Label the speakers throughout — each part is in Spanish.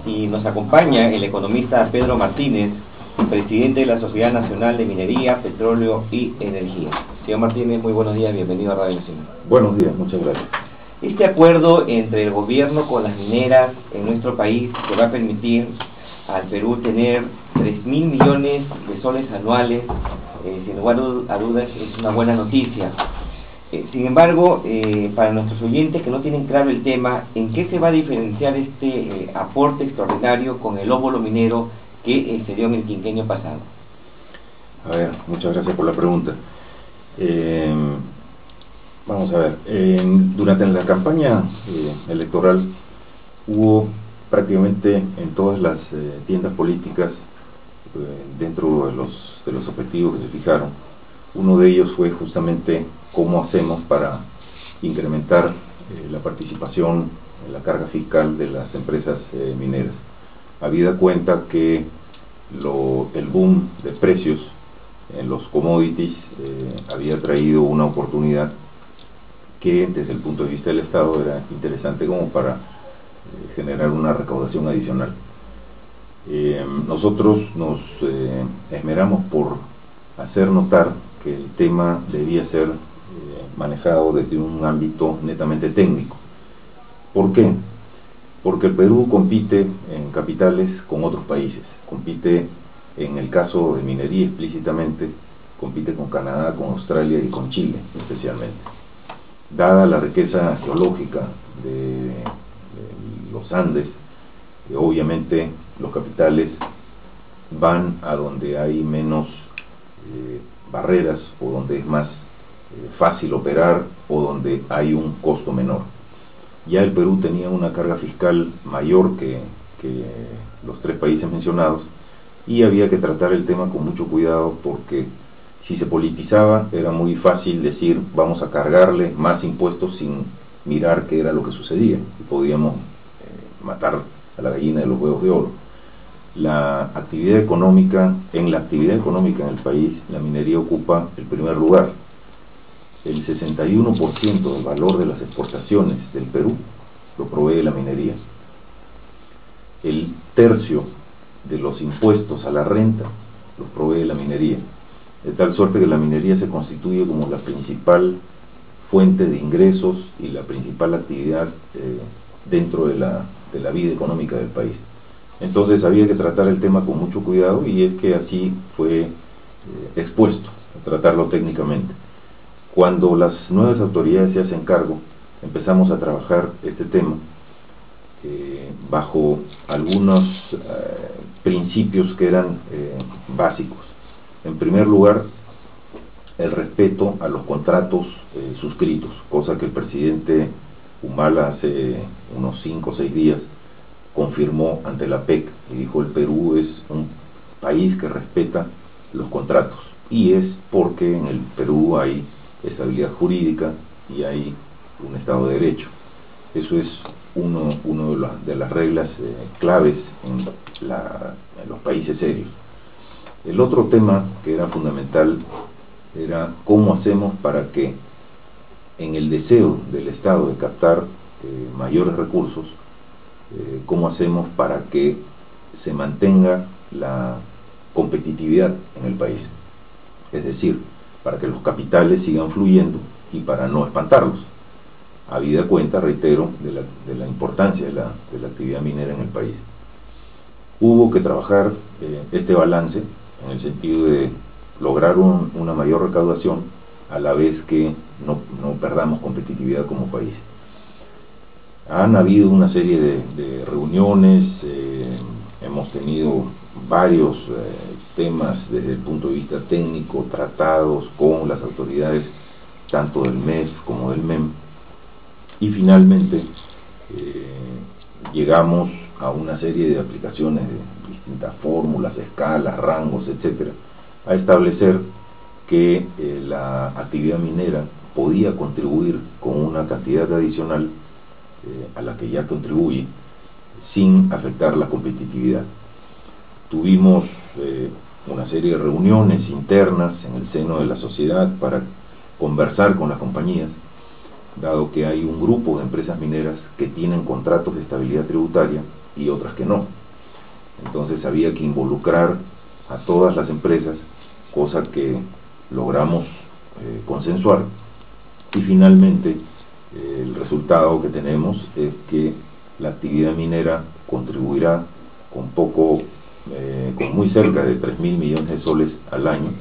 Speaker 1: y nos acompaña el economista Pedro Martínez, presidente de la Sociedad Nacional de Minería, Petróleo y Energía. Señor Martínez, muy buenos días, bienvenido a Radio Nacional.
Speaker 2: Buenos días, muchas gracias.
Speaker 1: Este acuerdo entre el gobierno con las mineras en nuestro país que va a permitir al Perú tener 3.000 millones de soles anuales, sin lugar a dudas es una buena noticia. Sin embargo, para nuestros oyentes que no tienen claro el tema, ¿en qué se va a diferenciar este aporte extraordinario con el óvulo minero que se dio en el quinquenio pasado?
Speaker 2: A ver, muchas gracias por la pregunta. Vamos a ver, durante la campaña electoral hubo prácticamente en todas las tiendas políticas, dentro de los objetivos que se fijaron, uno de ellos fue justamente cómo hacemos para incrementar la participación en la carga fiscal de las empresas mineras. Habida cuenta que el boom de precios en los commodities había traído una oportunidad que desde el punto de vista del Estado era interesante como para generar una recaudación adicional. Nosotros nos esmeramos por hacer notar que el tema debía ser manejado desde un ámbito netamente técnico. ¿Por qué? Porque el Perú compite en capitales con otros países, compite en el caso de minería explícitamente, compite con Canadá, con Australia y con Chile especialmente. Dada la riqueza geológica de los Andes, obviamente los capitales van a donde hay menos barreras o donde es más fácil operar o donde hay un costo menor. Ya el Perú tenía una carga fiscal mayor que los tres países mencionados y había que tratar el tema con mucho cuidado porque si se politizaba era muy fácil decir vamos a cargarle más impuestos sin mirar qué era lo que sucedía y podíamos matar a la gallina de los huevos de oro. En la actividad económica en el país, la minería ocupa el primer lugar. El 61% del valor de las exportaciones del Perú lo provee la minería. El tercio de los impuestos a la renta los provee la minería, de tal suerte que la minería se constituye como la principal fuente de ingresos y la principal actividad dentro de la vida económica del país. Entonces había que tratar el tema con mucho cuidado y es que así fue expuesto a tratarlo técnicamente. Cuando las nuevas autoridades se hacen cargo, empezamos a trabajar este tema bajo algunos principios que eran básicos. En primer lugar, el respeto a los contratos suscritos, cosa que el presidente Humala hace unos 5 o 6 días confirmó ante la PEC y dijo: el Perú es un país que respeta los contratos, y es porque en el Perú hay estabilidad jurídica y hay un Estado de Derecho. Eso es uno de las reglas claves en los países serios. El otro tema que era fundamental era cómo hacemos para que en el deseo del Estado de captar mayores recursos, cómo hacemos para que se mantenga la competitividad en el país, es decir, para que los capitales sigan fluyendo y para no espantarlos, habida cuenta, reitero, de la importancia de la actividad minera en el país. Hubo que trabajar este balance en el sentido de lograr una mayor recaudación a la vez que no perdamos competitividad como país. Han habido una serie de reuniones, hemos tenido varios temas desde el punto de vista técnico, tratados con las autoridades tanto del MEF como del MEM, y finalmente llegamos a una serie de aplicaciones de distintas fórmulas, escalas, rangos, etcétera, a establecer que la actividad minera podía contribuir con una cantidad adicional a la que ya contribuye sin afectar la competitividad. Tuvimos una serie de reuniones internas en el seno de la sociedad para conversar con las compañías, dado que hay un grupo de empresas mineras que tienen contratos de estabilidad tributaria y otras que no. Entonces había que involucrar a todas las empresas, cosa que logramos consensuar, y finalmente el resultado que tenemos es que la actividad minera contribuirá con muy cerca de 3.000 millones de soles al año,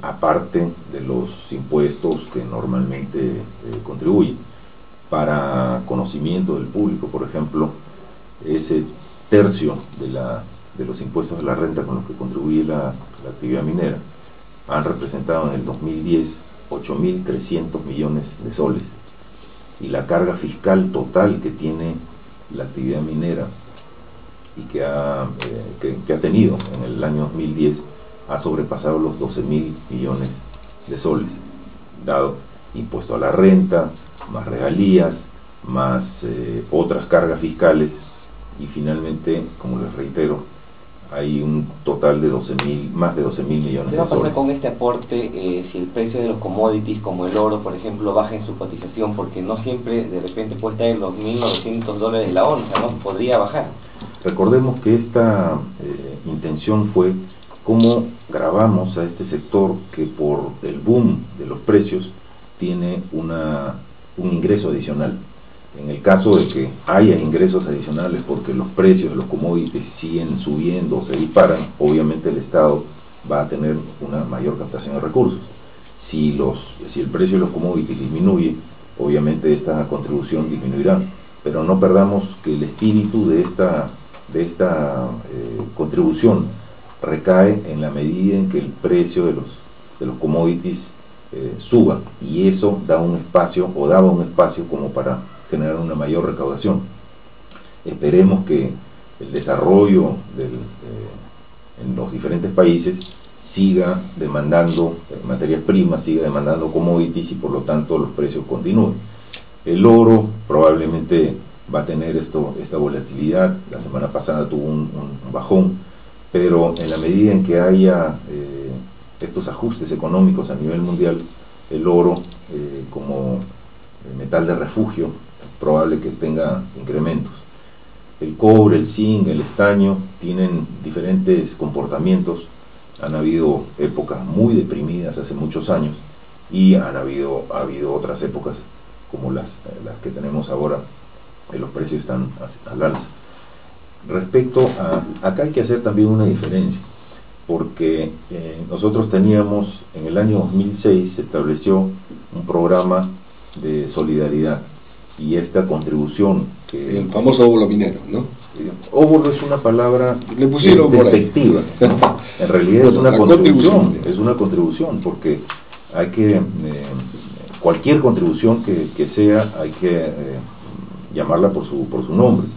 Speaker 2: aparte de los impuestos que normalmente contribuyen. Para conocimiento del público, por ejemplo, ese tercio de los impuestos de la renta con los que contribuye la actividad minera han representado en el 2010 8.300 millones de soles, y la carga fiscal total que tiene la actividad minera y que ha tenido en el año 2010 ha sobrepasado los 12.000 millones de soles, dado impuesto a la renta, más regalías, más otras cargas fiscales, y finalmente, como les reitero, hay un total de más de 12.000 millones de soles.
Speaker 1: ¿Qué va a pasar con este aporte si el precio de los commodities como el oro, por ejemplo, baja en su cotización? Porque no siempre de repente puede estar en los $1.900 la onza, ¿no? Podría bajar.
Speaker 2: Recordemos que esta intención fue cómo grabamos a este sector que por el boom de los precios tiene un ingreso adicional. En el caso de que haya ingresos adicionales porque los precios de los commodities siguen subiendo o se disparan, obviamente el Estado va a tener una mayor captación de recursos. Si el precio de los commodities disminuye, obviamente esta contribución disminuirá, pero no perdamos que el espíritu de esta contribución recae en la medida en que el precio de los commodities suba, y eso daba un espacio como para generar una mayor recaudación. Esperemos que el desarrollo en los diferentes países siga demandando materias primas, siga demandando commodities, y por lo tanto los precios continúen. El oro probablemente va a tener esta volatilidad. La semana pasada tuvo un bajón, pero en la medida en que haya estos ajustes económicos a nivel mundial, el oro como metal de refugio es probable que tenga incrementos. El cobre, el zinc, el estaño tienen diferentes comportamientos. Han habido épocas muy deprimidas hace muchos años, y ha habido otras épocas como las que tenemos ahora, que los precios están al alza. Respecto acá hay que hacer también una diferencia, porque nosotros teníamos, en el año 2006 se estableció un programa de solidaridad, y esta contribución que...
Speaker 3: El famoso óvulo minero, ¿no?
Speaker 2: Óvulo es una palabra despectiva, ¿no? En realidad es una contribución, porque hay que... cualquier contribución que sea, hay que llamarla por su nombre.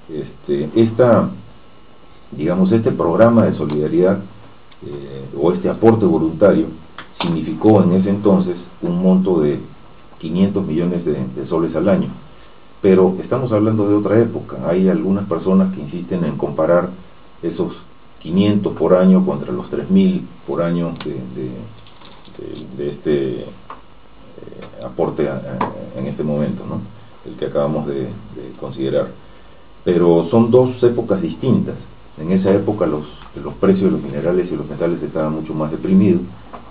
Speaker 2: Este programa de solidaridad o este aporte voluntario significó en ese entonces un monto de 500 millones de soles al año, pero estamos hablando de otra época. Hay algunas personas que insisten en comparar esos 500 por año contra los 3.000 por año de este aporte en este momento, ¿no? El que acabamos de considerar. Pero son dos épocas distintas. En esa época los precios de los minerales y los metales estaban mucho más deprimidos,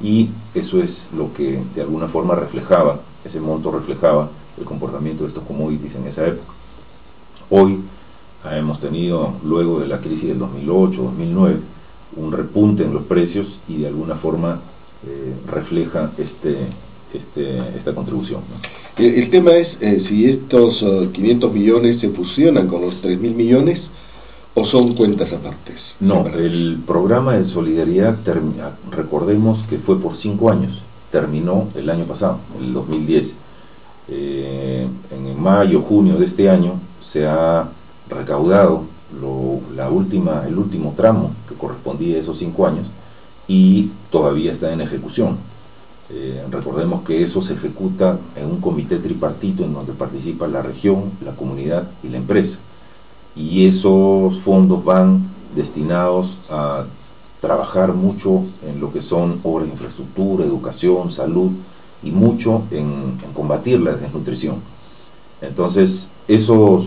Speaker 2: y eso es lo que de alguna forma ese monto reflejaba el comportamiento de estos commodities en esa época. Hoy hemos tenido, luego de la crisis del 2008-2009, un repunte en los precios, y de alguna forma refleja esta contribución, ¿no?
Speaker 3: El tema es si estos 500 millones se fusionan con los 3.000 millones o son cuentas apartes.
Speaker 2: No, el programa de solidaridad, recordemos que fue por 5 años, terminó el año pasado, el 2010. En mayo, junio de este año se ha recaudado el último tramo que correspondía a esos 5 años, y todavía está en ejecución. Recordemos que eso se ejecuta en un comité tripartito en donde participa la región, la comunidad y la empresa, y esos fondos van destinados a trabajar mucho en lo que son obras de infraestructura, educación, salud, y mucho en combatir la desnutrición. Entonces esos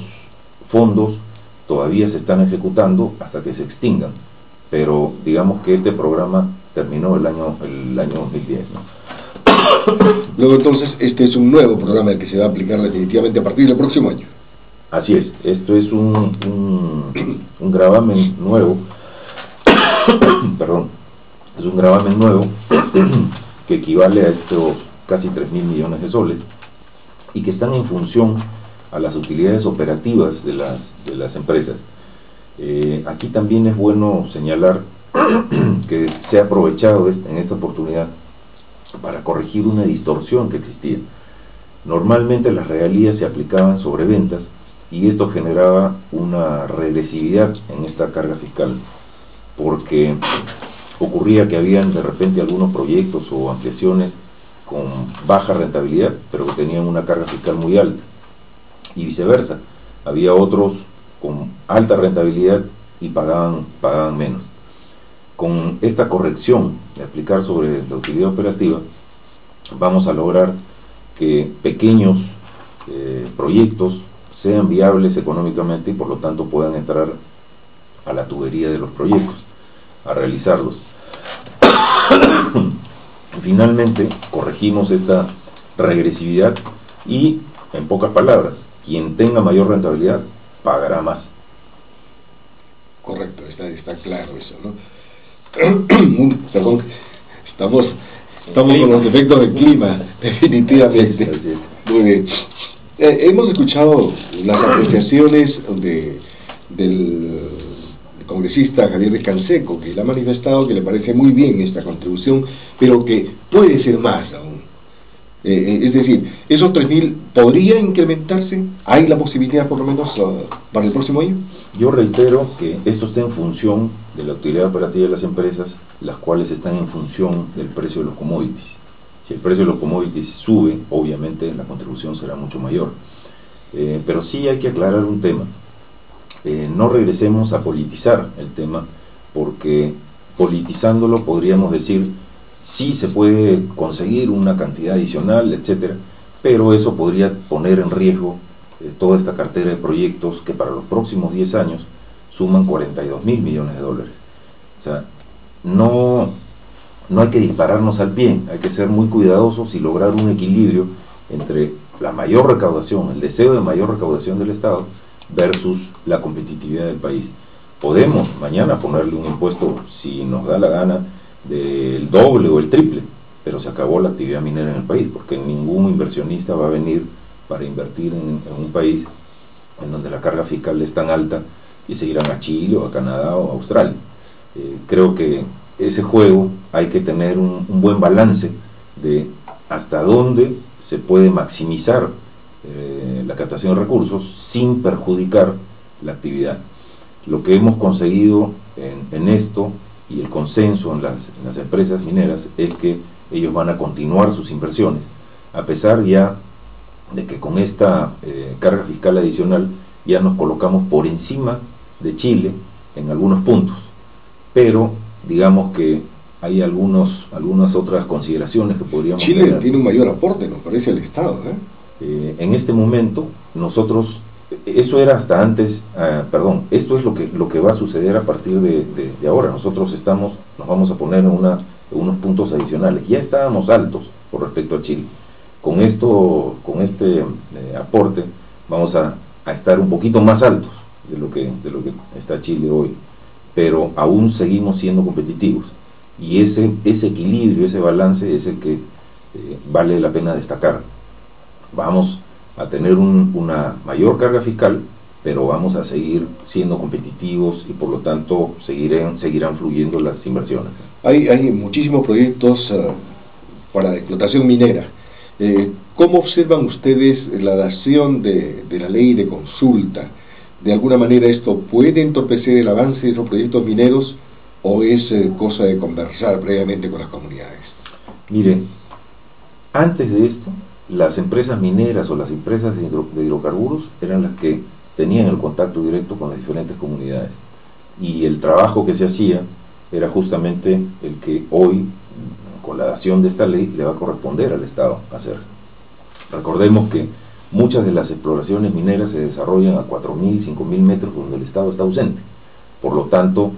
Speaker 2: fondos todavía se están ejecutando hasta que se extingan, pero digamos que este programa terminó el año 2010, ¿no?
Speaker 3: Luego entonces, este es un nuevo programa que se va a aplicar definitivamente a partir del próximo año.
Speaker 2: Así es, esto es un gravamen nuevo, perdón, es un gravamen nuevo que equivale a estos casi 3.000 millones de soles y que están en función a las utilidades operativas de las empresas. Aquí también es bueno señalar que se ha aprovechado en esta oportunidad para corregir una distorsión que existía. Normalmente las regalías se aplicaban sobre ventas y esto generaba una regresividad en esta carga fiscal, porque ocurría que habían de repente algunos proyectos o ampliaciones con baja rentabilidad, pero que tenían una carga fiscal muy alta, y viceversa, había otros con alta rentabilidad y pagaban menos. Con esta corrección de aplicar sobre la utilidad operativa, vamos a lograr que pequeños proyectos sean viables económicamente y por lo tanto puedan entrar a la tubería de los proyectos, a realizarlos. Finalmente corregimos esta regresividad y, en pocas palabras, quien tenga mayor rentabilidad pagará más.
Speaker 3: Correcto, está claro eso, ¿no? Perdón, estamos con los efectos del clima, definitivamente. Muy bien. Hemos escuchado las apreciaciones del congresista Javier Descanseco, que le ha manifestado que le parece muy bien esta contribución, pero que puede ser más aún. Es decir, ¿esos 3.000 podría incrementarse? ¿Hay la posibilidad por lo menos para el próximo año?
Speaker 2: Yo reitero que esto está en función de la utilidad operativa de las empresas, las cuales están en función del precio de los commodities. Si el precio de los commodities sube, obviamente la contribución será mucho mayor. Pero sí hay que aclarar un tema. No regresemos a politizar el tema, porque politizándolo podríamos decir sí se puede conseguir una cantidad adicional, etcétera, pero eso podría poner en riesgo toda esta cartera de proyectos que para los próximos 10 años suman 42.000 millones de dólares. O sea, no hay que dispararnos al pie, hay que ser muy cuidadosos y lograr un equilibrio entre la mayor recaudación, el deseo de mayor recaudación del Estado versus la competitividad del país. Podemos mañana ponerle un impuesto, si nos da la gana, del doble o el triple, pero se acabó la actividad minera en el país, porque ningún inversionista va a venir para invertir en un país en donde la carga fiscal es tan alta y se irán a Chile o a Canadá o a Australia. Creo que ese juego hay que tener un buen balance de hasta dónde se puede maximizar la captación de recursos sin perjudicar la actividad. Lo que hemos conseguido en esto y el consenso en las empresas mineras es que ellos van a continuar sus inversiones, a pesar ya de que con esta carga fiscal adicional ya nos colocamos por encima de Chile en algunos puntos, pero digamos que hay algunas otras consideraciones que podríamos
Speaker 3: Chile
Speaker 2: tener.
Speaker 3: Tiene un mayor aporte, nos parece, al Estado,
Speaker 2: en este momento nosotros, eso era hasta antes, esto es lo que va a suceder a partir de ahora. Nosotros nos vamos a poner en unos puntos adicionales. Ya estábamos altos con respecto a Chile. Con este aporte vamos a estar un poquito más altos de lo que está Chile hoy, pero aún seguimos siendo competitivos, y ese equilibrio, ese balance es el que vale la pena destacar. Vamos a tener una mayor carga fiscal, pero vamos a seguir siendo competitivos y por lo tanto seguirán fluyendo las inversiones.
Speaker 3: Hay muchísimos proyectos para explotación minera. ¿Cómo observan ustedes la dación de la ley de consulta? ¿De alguna manera esto puede entorpecer el avance de esos proyectos mineros o es cosa de conversar previamente con las comunidades?
Speaker 2: Miren, antes de esto, las empresas mineras o las empresas de hidrocarburos eran las que tenían el contacto directo con las diferentes comunidades, y el trabajo que se hacía era justamente el que hoy, con la dación de esta ley, le va a corresponder al Estado hacer. Recordemos que Muchas de las exploraciones mineras se desarrollan a 4.000, 5.000 metros donde el Estado está ausente. Por lo tanto,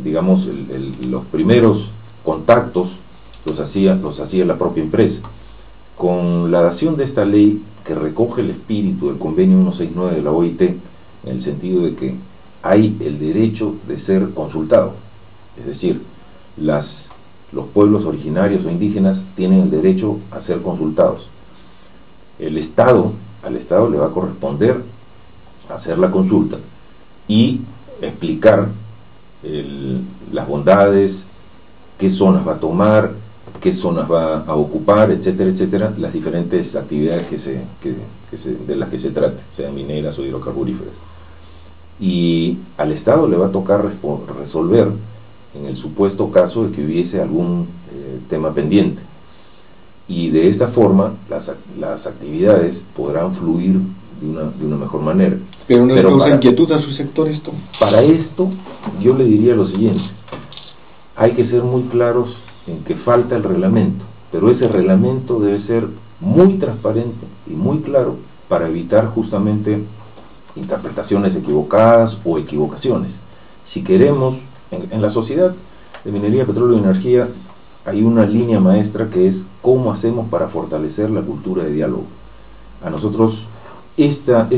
Speaker 2: digamos, los primeros contactos los hacía la propia empresa. Con la dación de esta ley, que recoge el espíritu del convenio 169 de la OIT, en el sentido de que hay el derecho de ser consultado, es decir, los pueblos originarios o indígenas tienen el derecho a ser consultados. Al Estado le va a corresponder hacer la consulta y explicar las bondades, qué zonas va a tomar, qué zonas va a ocupar, etcétera, etcétera, las diferentes actividades de las que se trate, sean mineras o hidrocarburíferas. Y al Estado le va a tocar resolver en el supuesto caso de que hubiese algún tema pendiente. Y de esta forma las actividades podrán fluir de una mejor manera.
Speaker 3: Pero no causa inquietud a su sector esto.
Speaker 2: Para esto yo le diría lo siguiente: hay que ser muy claros en que falta el reglamento, pero ese reglamento debe ser muy transparente y muy claro para evitar justamente interpretaciones equivocadas o equivocaciones. Si queremos, en la sociedad de minería, petróleo y energía hay una línea maestra que es cómo hacemos para fortalecer la cultura de diálogo. A nosotros esta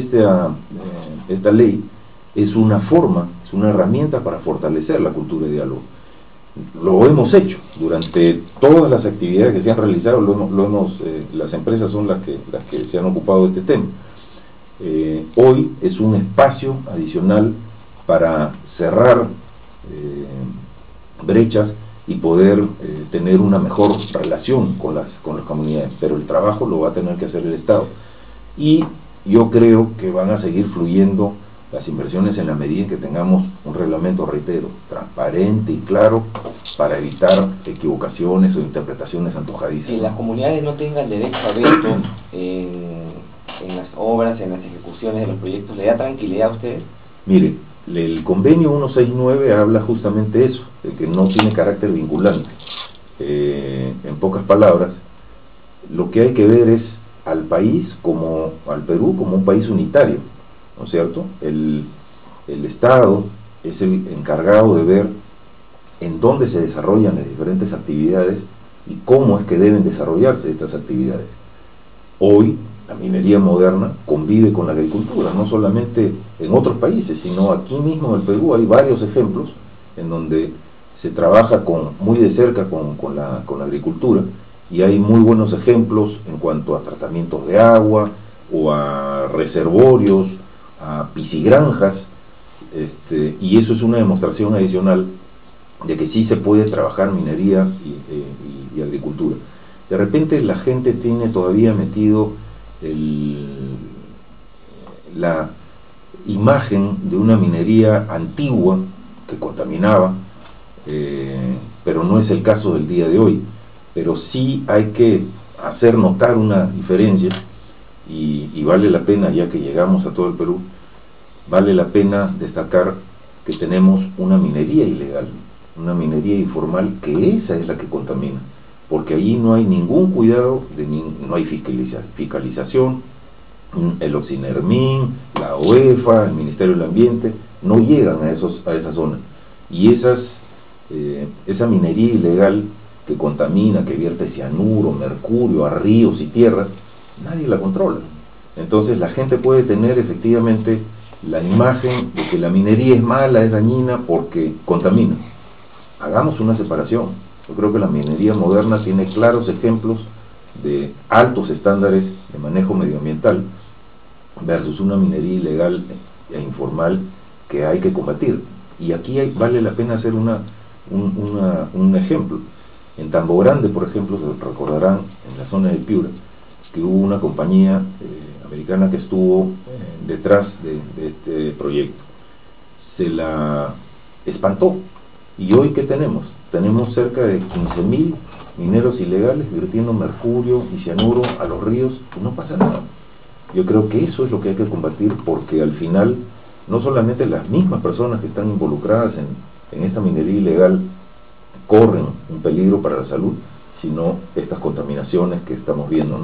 Speaker 2: ley es una forma, es una herramienta para fortalecer la cultura de diálogo. Lo hemos hecho durante todas las actividades que se han realizado, las empresas son las que se han ocupado de este tema. Hoy es un espacio adicional para cerrar brechas y poder tener una mejor relación con las comunidades, pero el trabajo lo va a tener que hacer el Estado. Y yo creo que van a seguir fluyendo las inversiones en la medida en que tengamos un reglamento, reitero, transparente y claro, para evitar equivocaciones o interpretaciones antojadizas.
Speaker 1: Que las comunidades no tengan derecho a veto en las obras, en las ejecuciones de los proyectos, ¿le da tranquilidad a ustedes?
Speaker 2: Mire, el convenio 169 habla justamente de eso, de que no tiene carácter vinculante. En pocas palabras, lo que hay que ver es al país, al Perú, como un país unitario, ¿no es cierto? El Estado es el encargado de ver en dónde se desarrollan las diferentes actividades y cómo es que deben desarrollarse estas actividades. Hoy la minería moderna convive con la agricultura, no solamente en otros países, sino aquí mismo en el Perú hay varios ejemplos en donde se trabaja muy de cerca con la agricultura, y hay muy buenos ejemplos en cuanto a tratamientos de agua o a reservorios, a piscigranjas, y eso es una demostración adicional de que sí se puede trabajar minería y agricultura. De repente la gente tiene todavía metido la imagen de una minería antigua que contaminaba, pero no es el caso del día de hoy. Pero sí hay que hacer notar una diferencia, y vale la pena, ya que llegamos a todo el Perú, vale la pena destacar que tenemos una minería ilegal, una minería informal, que esa es la que contamina, porque allí no hay ningún cuidado, no hay fiscalización, el Oxinermin, la OEFA, el Ministerio del Ambiente, no llegan a esa zona, y esa minería ilegal que contamina, que vierte cianuro, mercurio a ríos y tierras, nadie la controla. Entonces la gente puede tener efectivamente la imagen de que la minería es mala, es dañina porque contamina. Hagamos una separación. Yo creo que la minería moderna tiene claros ejemplos de altos estándares de manejo medioambiental versus una minería ilegal e informal que hay que combatir. Y aquí vale la pena hacer un ejemplo. En Tambo Grande, por ejemplo, se recordarán, en la zona de Piura, que hubo una compañía americana que estuvo detrás de este proyecto. Se la espantó. ¿Y hoy qué tenemos? Tenemos cerca de 15.000 mineros ilegales vertiendo mercurio y cianuro a los ríos y no pasa nada. Yo creo que eso es lo que hay que combatir, porque al final no solamente las mismas personas que están involucradas en esta minería ilegal corren un peligro para la salud, sino estas contaminaciones que estamos viendo, ¿no?